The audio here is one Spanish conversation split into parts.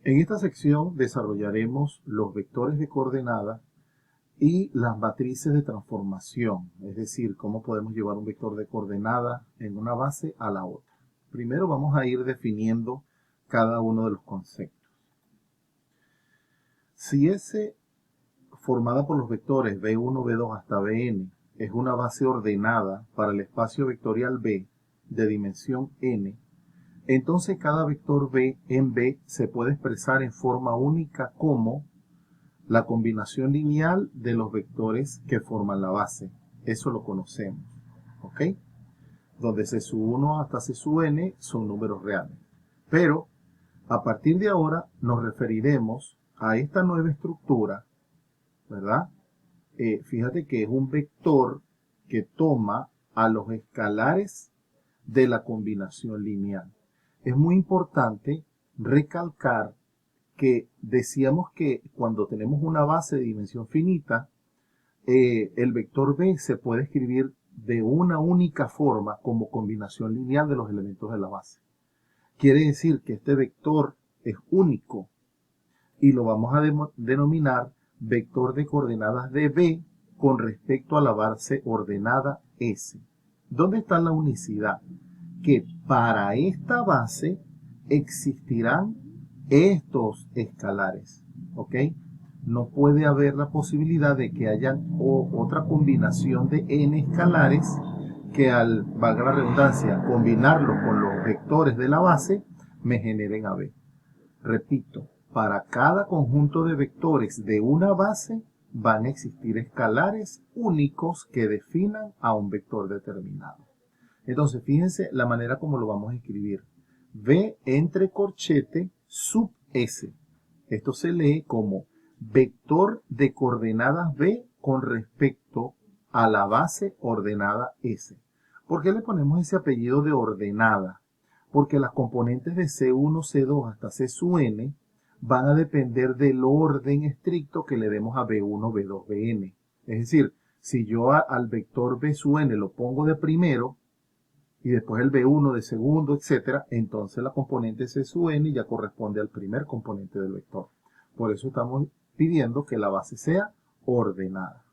En esta sección desarrollaremos los vectores de coordenadas y las matrices de transformación, es decir, cómo podemos llevar un vector de coordenadas en una base a la otra. Primero vamos a ir definiendo cada uno de los conceptos. Si S formada por los vectores B1, B2 hasta Bn es una base ordenada para el espacio vectorial B de dimensión n, entonces cada vector B en B se puede expresar en forma única como la combinación lineal de los vectores que forman la base. Eso lo conocemos, ¿ok? Donde C sub 1 hasta C sub n son números reales. Pero a partir de ahora nos referiremos a esta nueva estructura, ¿verdad? Fíjate que es un vector que toma a los escalares de la combinación lineal. Es muy importante recalcar que decíamos que cuando tenemos una base de dimensión finita, el vector B se puede escribir de una única forma como combinación lineal de los elementos de la base. Quiere decir que este vector es único y lo vamos a denominar vector de coordenadas de B con respecto a la base ordenada S. ¿Dónde está la unicidad? Que para esta base existirán estos escalares, ¿ok? No puede haber la posibilidad de que haya otra combinación de n escalares que al, valga la redundancia, combinarlos con los vectores de la base, me generen a B. Repito, para cada conjunto de vectores de una base van a existir escalares únicos que definan a un vector determinado. Entonces, fíjense la manera como lo vamos a escribir. V entre corchete sub S. Esto se lee como vector de coordenadas B con respecto a la base ordenada S. ¿Por qué le ponemos ese apellido de ordenada? Porque las componentes de C1, C2 hasta C sub n van a depender del orden estricto que le demos a B1, B2, Bn. Es decir, si yo al vector B sub n lo pongo de primero, y después el B1 de segundo, etcétera, entonces la componente C sub n ya corresponde al primer componente del vector. Por eso estamos pidiendo que la base sea ordenada.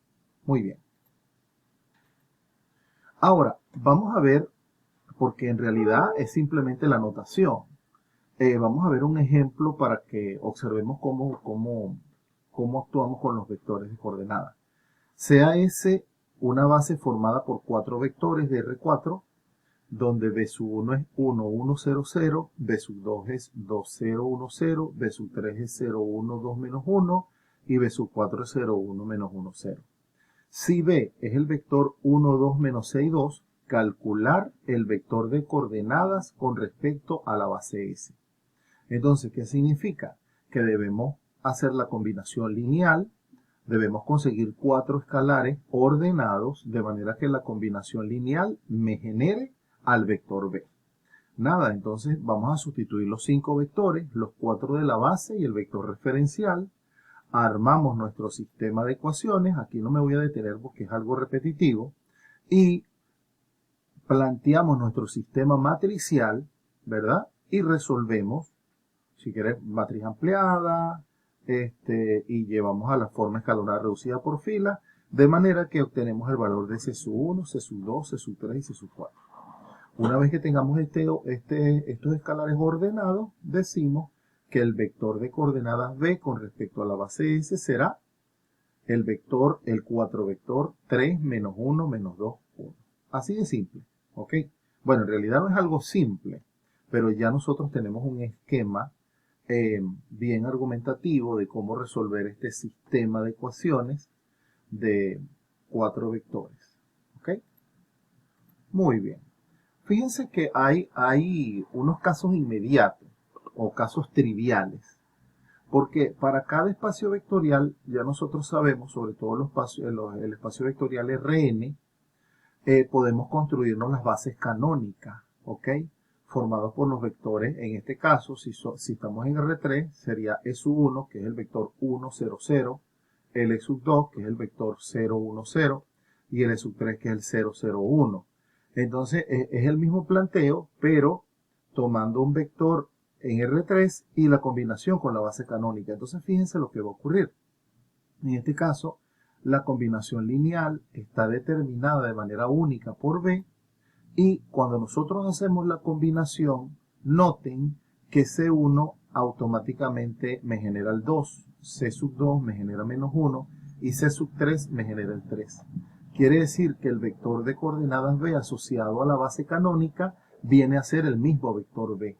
Muy bien. Ahora, vamos a ver, porque en realidad es simplemente la notación. Vamos a ver un ejemplo para que observemos cómo actuamos con los vectores de coordenadas. Sea S una base formada por 4 vectores de R4, donde B sub 1 es 1, 1, 0, 0, B sub 2 es 2, 0, 1, 0, B sub 3 es 0, 1, 2, menos 1, y B sub 4 es 0, 1, menos 1, 0. Si B es el vector 1, 2, menos 6, 2, calcular el vector de coordenadas con respecto a la base S. Entonces, ¿qué significa? Que debemos hacer la combinación lineal, debemos conseguir 4 escalares ordenados, de manera que la combinación lineal me genere al vector B. Nada, entonces vamos a sustituir los 5 vectores, los 4 de la base y el vector referencial. Armamos nuestro sistema de ecuaciones, aquí no me voy a detener porque es algo repetitivo, y planteamos nuestro sistema matricial, ¿verdad? Y resolvemos, si querés, matriz ampliada, y llevamos a la forma escalonada reducida por fila, de manera que obtenemos el valor de C sub 1, C sub 2, C sub 3 y C sub 4. Una vez que tengamos estos escalares ordenados, decimos que el vector de coordenadas B con respecto a la base S será el 4 vector 3, menos 1, menos 2, 1. Así de simple, ¿ok? Bueno, en realidad no es algo simple, pero ya nosotros tenemos un esquema bien argumentativo de cómo resolver este sistema de ecuaciones de 4 vectores, ¿ok? Muy bien. Fíjense que hay unos casos inmediatos o casos triviales, porque para cada espacio vectorial ya nosotros sabemos, sobre todo el espacio vectorial Rn, podemos construirnos las bases canónicas, ¿ok? Formados por los vectores, en este caso, si estamos en R3, sería E sub 1, que es el vector 1, 0, 0, el E sub 2, que es el vector 0, 1, 0, y el E sub 3, que es el 0, 0, 1. Entonces, es el mismo planteo, pero tomando un vector en R3 y la combinación con la base canónica. Entonces fíjense lo que va a ocurrir. En este caso, la combinación lineal está determinada de manera única por B, y cuando nosotros hacemos la combinación, noten que C1 automáticamente me genera el 2, C sub 2 me genera menos 1 y C sub 3 me genera el 3. Quiere decir que el vector de coordenadas B asociado a la base canónica viene a ser el mismo vector B.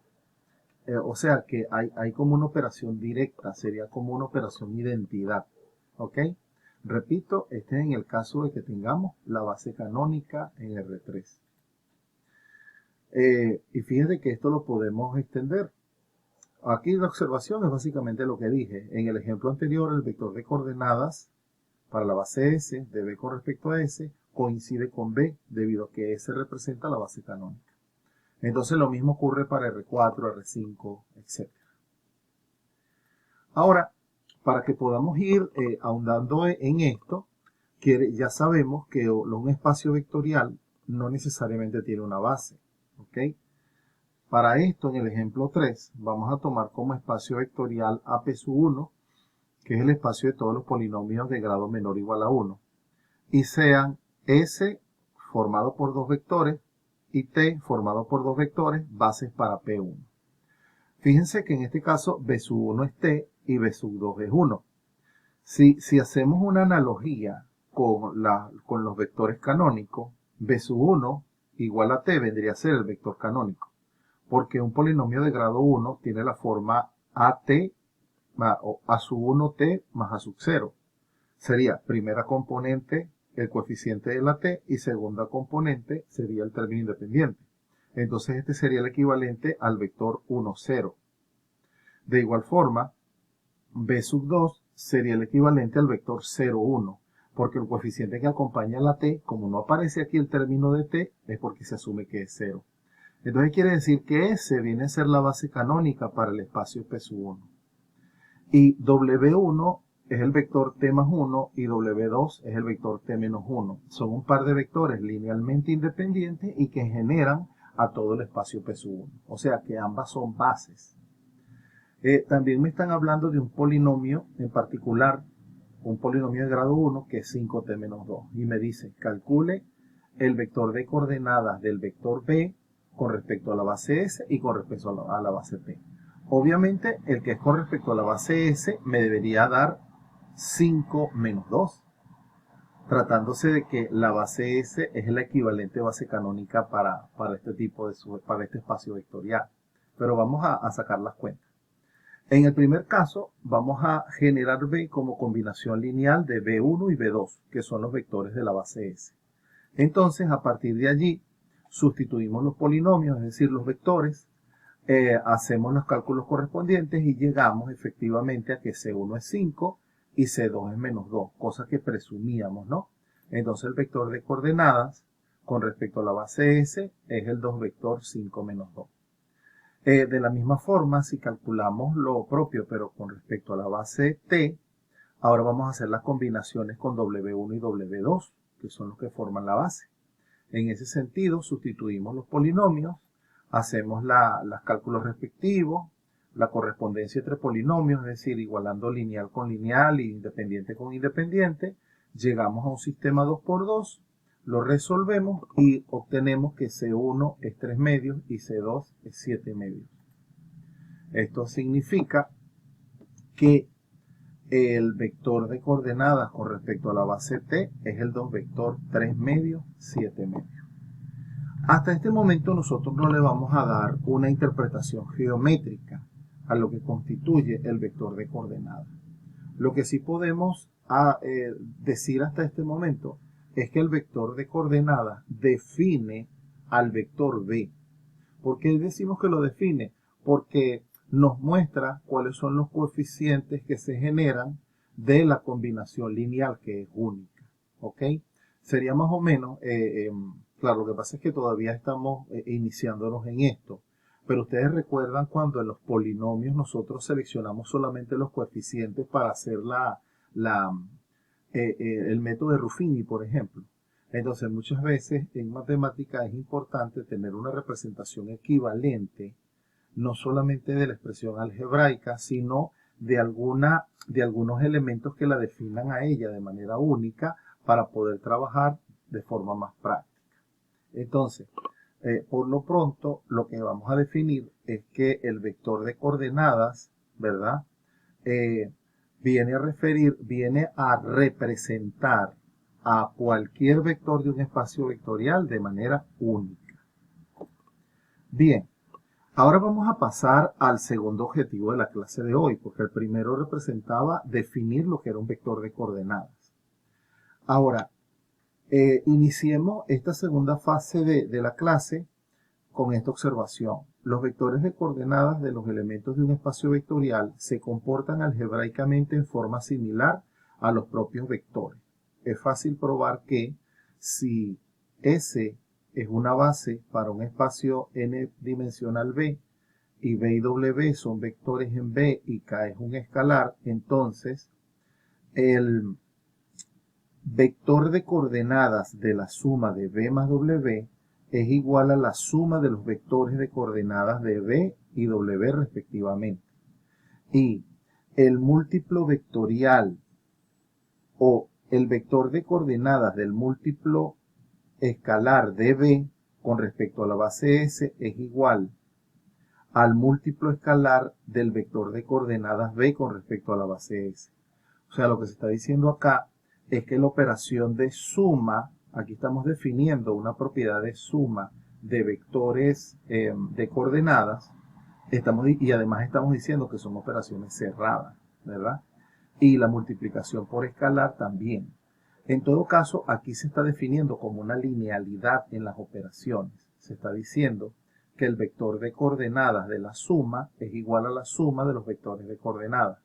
O sea que hay como una operación directa, sería como una operación identidad. ¿Ok? Repito, este es en el caso de que tengamos la base canónica en R3. Y fíjense que esto lo podemos extender. Aquí la observación es básicamente lo que dije. En el ejemplo anterior, el vector de coordenadas para la base S de B con respecto a S coincide con B debido a que S representa la base canónica. Entonces lo mismo ocurre para R4, R5, etc. Ahora, para que podamos ir ahondando en esto, ya sabemos que un espacio vectorial no necesariamente tiene una base. ¿Ok? Para esto, en el ejemplo 3, vamos a tomar como espacio vectorial AP1, que es el espacio de todos los polinomios de grado menor o igual a 1, y sean S formado por dos vectores y T formado por dos vectores, bases para P1. Fíjense que en este caso B1 es T y B2 es 1. Si hacemos una analogía con los vectores canónicos, B1 igual a T vendría a ser el vector canónico, porque un polinomio de grado 1 tiene la forma AT o A sub 1T más A sub 0. Sería primera componente el coeficiente de la T y segunda componente sería el término independiente. Entonces este sería el equivalente al vector 1, 0. De igual forma, B sub 2 sería el equivalente al vector 0, 1, porque el coeficiente que acompaña a la T, como no aparece aquí el término de T, es porque se asume que es 0. Entonces quiere decir que S viene a ser la base canónica para el espacio P sub 1. Y W1 es el vector T más 1 y W2 es el vector T menos 1. Son un par de vectores linealmente independientes y que generan a todo el espacio P sub 1. O sea que ambas son bases. También me están hablando de un polinomio en particular, un polinomio de grado 1 que es 5T menos 2. Y me dice, calcule el vector de coordenadas del vector B con respecto a la base S y con respecto a la base T. Obviamente, el que es con respecto a la base S me debería dar 5 menos 2, tratándose de que la base S es la equivalente base canónica para este espacio vectorial. Pero vamos a sacar las cuentas. En el primer caso, vamos a generar B como combinación lineal de B1 y B2, que son los vectores de la base S. Entonces, a partir de allí, sustituimos los polinomios, es decir, los vectores, hacemos los cálculos correspondientes y llegamos efectivamente a que C1 es 5 y C2 es menos 2, cosa que presumíamos, ¿no? Entonces el vector de coordenadas con respecto a la base S es el 2 vector 5 menos 2. De la misma forma, si calculamos lo propio pero con respecto a la base T, ahora vamos a hacer las combinaciones con W1 y W2, que son los que forman la base. En ese sentido, sustituimos los polinomios, hacemos los cálculos respectivos, la correspondencia entre polinomios, es decir, igualando lineal con lineal e independiente con independiente, llegamos a un sistema 2×2, lo resolvemos y obtenemos que C1 es 3 medios y C2 es 7 medios. Esto significa que el vector de coordenadas con respecto a la base T es el 2 vector 3 medios, 7 medios. Hasta este momento nosotros no le vamos a dar una interpretación geométrica a lo que constituye el vector de coordenadas. Lo que sí podemos decir hasta este momento es que el vector de coordenadas define al vector B. ¿Por qué decimos que lo define? Porque nos muestra cuáles son los coeficientes que se generan de la combinación lineal que es única. ¿Ok? Sería más o menos, claro, lo que pasa es que todavía estamos iniciándonos en esto, pero ustedes recuerdan cuando en los polinomios nosotros seleccionamos solamente los coeficientes para hacer el método de Ruffini, por ejemplo. Entonces, muchas veces en matemática es importante tener una representación equivalente no solamente de la expresión algebraica, sino de algunos elementos que la definan a ella de manera única para poder trabajar de forma más práctica. Entonces, por lo pronto, lo que vamos a definir es que el vector de coordenadas, ¿verdad? Viene a representar a cualquier vector de un espacio vectorial de manera única. Bien, ahora vamos a pasar al segundo objetivo de la clase de hoy, porque el primero representaba definir lo que era un vector de coordenadas. Ahora, iniciemos esta segunda fase de la clase con esta observación. Los vectores de coordenadas de los elementos de un espacio vectorial se comportan algebraicamente en forma similar a los propios vectores. Es fácil probar que si S es una base para un espacio n dimensional B y B y W son vectores en B y K es un escalar, entonces el vector de coordenadas de la suma de B más W es igual a la suma de los vectores de coordenadas de B y W respectivamente. Y el múltiplo vectorial o el vector de coordenadas del múltiplo escalar de B con respecto a la base S es igual al múltiplo escalar del vector de coordenadas B con respecto a la base S. O sea, lo que se está diciendo acá es que la operación de suma, aquí estamos definiendo una propiedad de suma de vectores de coordenadas, y además estamos diciendo que son operaciones cerradas, ¿verdad? Y la multiplicación por escalar también. En todo caso, aquí se está definiendo como una linealidad en las operaciones. Se está diciendo que el vector de coordenadas de la suma es igual a la suma de los vectores de coordenadas.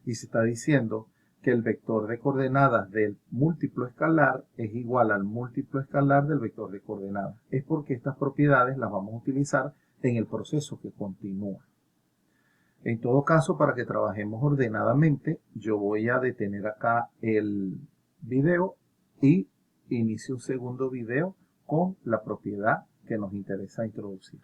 Y se está diciendo que el vector de coordenadas del múltiplo escalar es igual al múltiplo escalar del vector de coordenadas. Es porque estas propiedades las vamos a utilizar en el proceso que continúa. En todo caso, para que trabajemos ordenadamente, yo voy a detener acá el video y inicio un segundo video con la propiedad que nos interesa introducir.